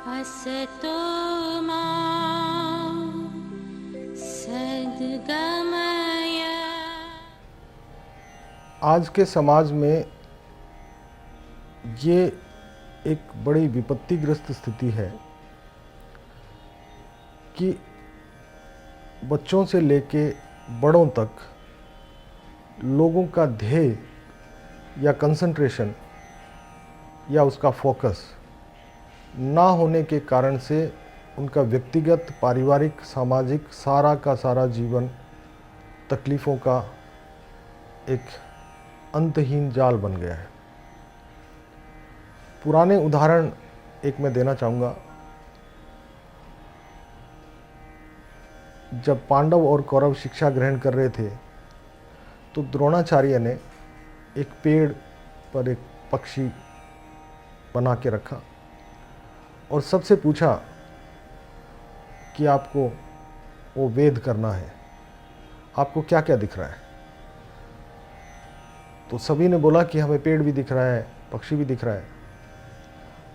असतो मा सद्गमय। आज के समाज में ये एक बड़ी विपत्तिग्रस्त स्थिति है कि बच्चों से लेके बड़ों तक लोगों का ध्येय या कंसंट्रेशन या उसका फोकस ना होने के कारण से उनका व्यक्तिगत, पारिवारिक, सामाजिक सारा का सारा जीवन तकलीफ़ों का एक अंतहीन जाल बन गया है। पुराने उदाहरण एक मैं देना चाहूँगा। जब पांडव और कौरव शिक्षा ग्रहण कर रहे थे तो द्रोणाचार्य ने एक पेड़ पर एक पक्षी बना के रखा और सबसे पूछा कि आपको वो वेद करना है, आपको क्या क्या दिख रहा है। तो सभी ने बोला कि हमें पेड़ भी दिख रहा है, पक्षी भी दिख रहा है।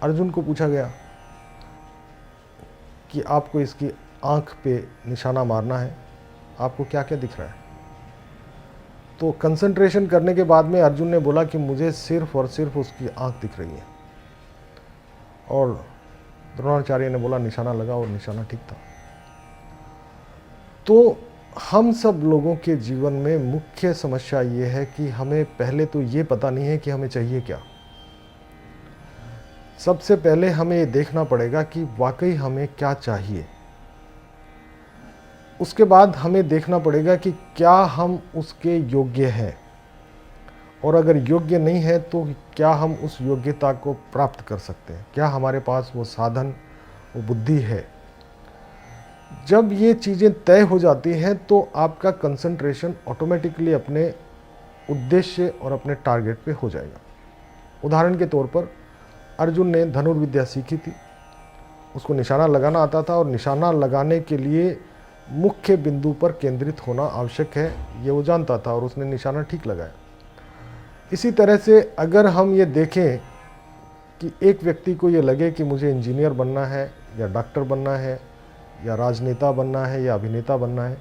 अर्जुन को पूछा गया कि आपको इसकी आँख पे निशाना मारना है, आपको क्या क्या दिख रहा है। तो कंसंट्रेशन करने के बाद में अर्जुन ने बोला कि मुझे सिर्फ और सिर्फ उसकी आँख दिख रही है। और द्रोणाचार्य ने बोला निशाना लगा, और निशाना ठीक था। तो हम सब लोगों के जीवन में मुख्य समस्या ये है कि हमें पहले तो ये पता नहीं है कि हमें चाहिए क्या। सबसे पहले हमें ये देखना पड़ेगा कि वाकई हमें क्या चाहिए। उसके बाद हमें देखना पड़ेगा कि क्या हम उसके योग्य हैं, और अगर योग्य नहीं है तो क्या हम उस योग्यता को प्राप्त कर सकते हैं, क्या हमारे पास वो साधन, वो बुद्धि है। जब ये चीज़ें तय हो जाती हैं तो आपका कंसंट्रेशन ऑटोमेटिकली अपने उद्देश्य और अपने टारगेट पे हो जाएगा। उदाहरण के तौर पर अर्जुन ने धनुर्विद्या सीखी थी, उसको निशाना लगाना आता था, और निशाना लगाने के लिए मुख्य बिंदु पर केंद्रित होना आवश्यक है, ये वो जानता था, और उसने निशाना ठीक लगाया। इसी तरह से अगर हम ये देखें कि एक व्यक्ति को ये लगे कि मुझे इंजीनियर बनना है, या डॉक्टर बनना है, या राजनेता बनना है, या अभिनेता बनना है,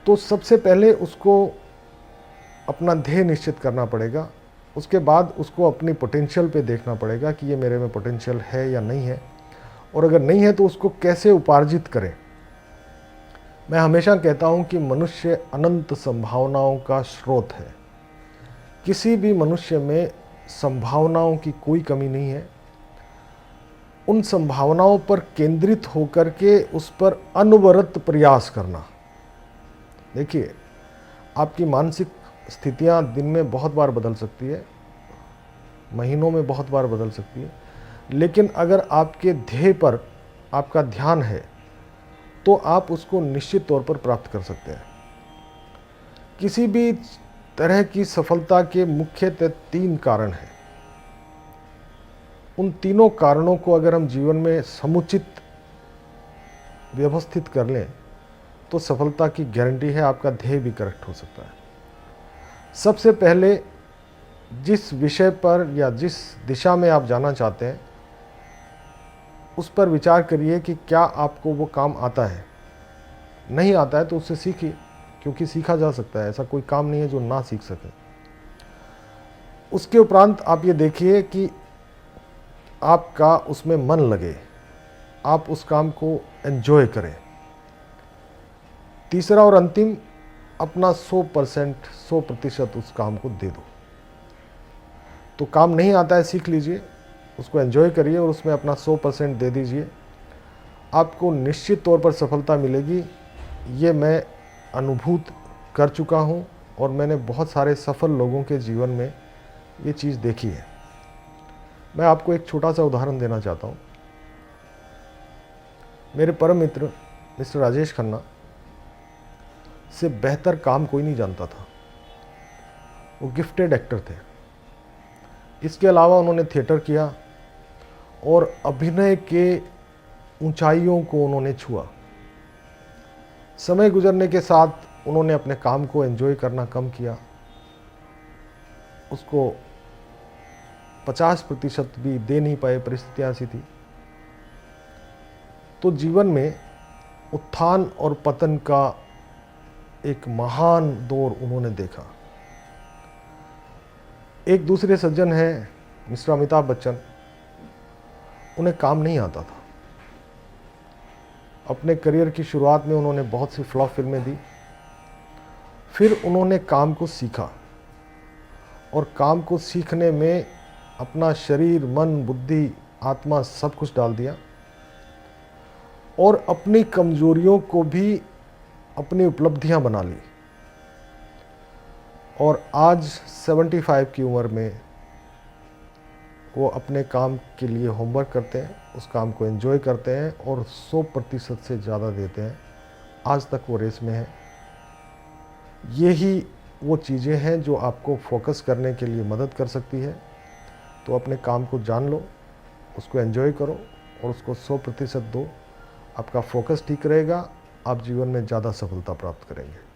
तो सबसे पहले उसको अपना ध्येय निश्चित करना पड़ेगा। उसके बाद उसको अपनी पोटेंशियल पे देखना पड़ेगा कि ये मेरे में पोटेंशियल है या नहीं है, और अगर नहीं है तो उसको कैसे उपार्जित करें। मैं हमेशा कहता हूँ कि मनुष्य अनंत संभावनाओं का स्रोत है। किसी भी मनुष्य में संभावनाओं की कोई कमी नहीं है। उन संभावनाओं पर केंद्रित होकर के उस पर अनवरत प्रयास करना। देखिए, आपकी मानसिक स्थितियां दिन में बहुत बार बदल सकती है, महीनों में बहुत बार बदल सकती है, लेकिन अगर आपके ध्येय पर आपका ध्यान है तो आप उसको निश्चित तौर पर प्राप्त कर सकते हैं। किसी भी तरह की सफलता के मुख्यतः 3 कारण हैं। उन तीनों कारणों को अगर हम जीवन में समुचित व्यवस्थित कर लें तो सफलता की गारंटी है, आपका ध्येय भी करेक्ट हो सकता है। सबसे पहले जिस विषय पर या जिस दिशा में आप जाना चाहते हैं उस पर विचार करिए कि क्या आपको वो काम आता है। नहीं आता है तो उससे सीखिए, क्योंकि सीखा जा सकता है, ऐसा कोई काम नहीं है जो ना सीख सके। उसके उपरांत आप ये देखिए कि आपका उसमें मन लगे, आप उस काम को एंजॉय करें। तीसरा और अंतिम, अपना 100% उस काम को दे दो। तो काम नहीं आता है, सीख लीजिए, उसको एंजॉय करिए और उसमें अपना 100% दे दीजिए। आपको निश्चित तौर पर सफलता मिलेगी। ये मैं अनुभूत कर चुका हूँ, और मैंने बहुत सारे सफल लोगों के जीवन में ये चीज़ देखी है। मैं आपको एक छोटा सा उदाहरण देना चाहता हूँ। मेरे परम मित्र मिस्टर राजेश खन्ना से बेहतर काम कोई नहीं जानता था। वो गिफ्टेड एक्टर थे। इसके अलावा उन्होंने थिएटर किया और अभिनय के ऊंचाइयों को उन्होंने छुआ। समय गुजरने के साथ उन्होंने अपने काम को एंजॉय करना कम किया। उसको 50% भी दे नहीं पाए, परिस्थितियाँ ऐसी थी। तो जीवन में उत्थान और पतन का एक महान दौर उन्होंने देखा। एक दूसरे सज्जन हैं मिस्टर अमिताभ बच्चन, उन्हें काम नहीं आता था। अपने करियर की शुरुआत में उन्होंने बहुत सी फ्लॉप फिल्में दी, फिर उन्होंने काम को सीखा और काम को सीखने में अपना शरीर, मन, बुद्धि, आत्मा सब कुछ डाल दिया और अपनी कमजोरियों को भी अपनी उपलब्धियां बना ली। और आज 75 की उम्र में वो अपने काम के लिए होमवर्क करते हैं, उस काम को एंजॉय करते हैं और 100% से ज़्यादा देते हैं। आज तक वो रेस में है। यही वो चीज़ें हैं जो आपको फोकस करने के लिए मदद कर सकती है। तो अपने काम को जान लो, उसको एंजॉय करो और उसको 100% दो। आपका फोकस ठीक रहेगा, आप जीवन में ज़्यादा सफलता प्राप्त करेंगे।